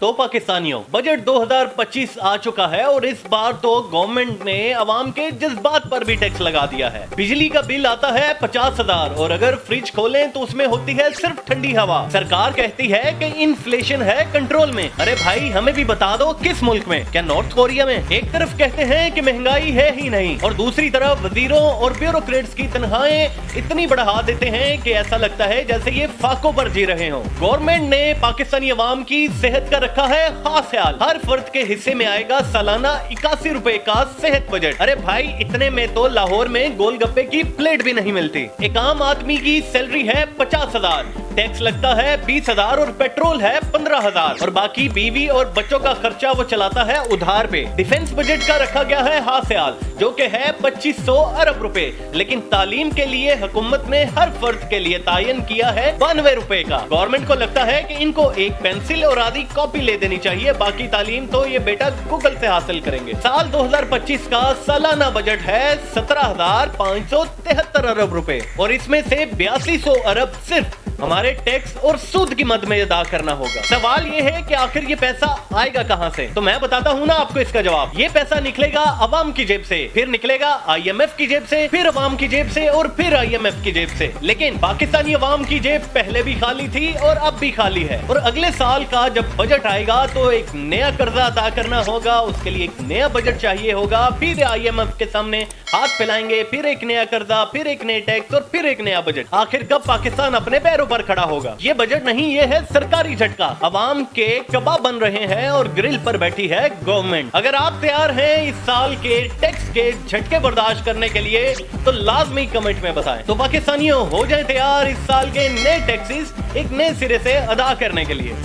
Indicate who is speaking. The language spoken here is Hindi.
Speaker 1: तो पाकिस्तानियों, बजट 2025 आ चुका है और इस बार तो गवर्नमेंट ने अवाम के जज्बात पर भी टैक्स लगा दिया है। बिजली का बिल आता है 50,000 और अगर फ्रिज खोलें तो उसमें होती है सिर्फ ठंडी हवा। सरकार कहती है कि इन्फ्लेशन है कंट्रोल में। अरे भाई, हमें भी बता दो किस मुल्क में? क्या नॉर्थ कोरिया में? एक तरफ कहते हैं कि महंगाई है ही नहीं और दूसरी तरफ वजीरों और ब्यूरोक्रेट्स की तनख्वाहें इतनी बढ़ा देते हैं कि ऐसा लगता है जैसे ये फाकों पर जी रहे हों। गवर्नमेंट ने पाकिस्तानी अवाम की सेहत का रखा है खास ख्याल। हर फर्द के हिस्से में आएगा सालाना 81 रुपए का सेहत बजट। अरे भाई, इतने में तो लाहौर में गोलगप्पे की प्लेट भी नहीं मिलती। एक आम आदमी की सैलरी है 50,000, टैक्स लगता है 20,000 और पेट्रोल है 15,000 और बाकी बीवी और बच्चों का खर्चा वो चलाता है उधार पे। डिफेंस बजट का रखा गया है हाथ ख्याल, जो कि है 2500 अरब रुपए, लेकिन तालीम के लिए हुकूमत ने हर फर्द के लिए तायन किया है 92 रुपए का। गवर्नमेंट को लगता है कि इनको एक पेंसिल और आधी कॉपी ले देनी चाहिए, बाकी तालीम तो ये बेटा गूगल से हासिल करेंगे। साल 2025 का सालाना बजट है 17,573 अरब रुपए और इसमें से 8200 अरब सिर्फ हमारे टैक्स और सूद की मद में अदा करना होगा। सवाल ये है कि आखिर ये पैसा आएगा कहां से? तो मैं बताता हूं ना आपको इसका जवाब। ये पैसा निकलेगा अवाम की जेब से, फिर निकलेगा IMF की जेब से, फिर अवाम की जेब से और फिर IMF की जेब से। लेकिन पाकिस्तानी अवाम की जेब पहले भी खाली थी और अब भी खाली है और अगले साल का जब बजट आएगा तो एक नया कर्जा अदा करना होगा, उसके लिए एक नया बजट चाहिए होगा। फिर IMF के सामने हाथ फैलाएंगे, फिर एक नया कर्जा, फिर एक नया टैक्स और फिर एक नया बजट। आखिर कब पाकिस्तान अपने पैरों पर खड़ा होगा? ये बजट नहीं, ये है सरकारी झटका। अवाम के कबाब बन रहे हैं और ग्रिल पर बैठी है गवर्नमेंट। अगर आप तैयार हैं इस साल के टैक्स के झटके बर्दाश्त करने के लिए तो लाजमी कमेंट में बताएं। तो पाकिस्तानियों, हो जाएं तैयार इस साल के नए टैक्सेस एक नए सिरे से अदा करने के लिए।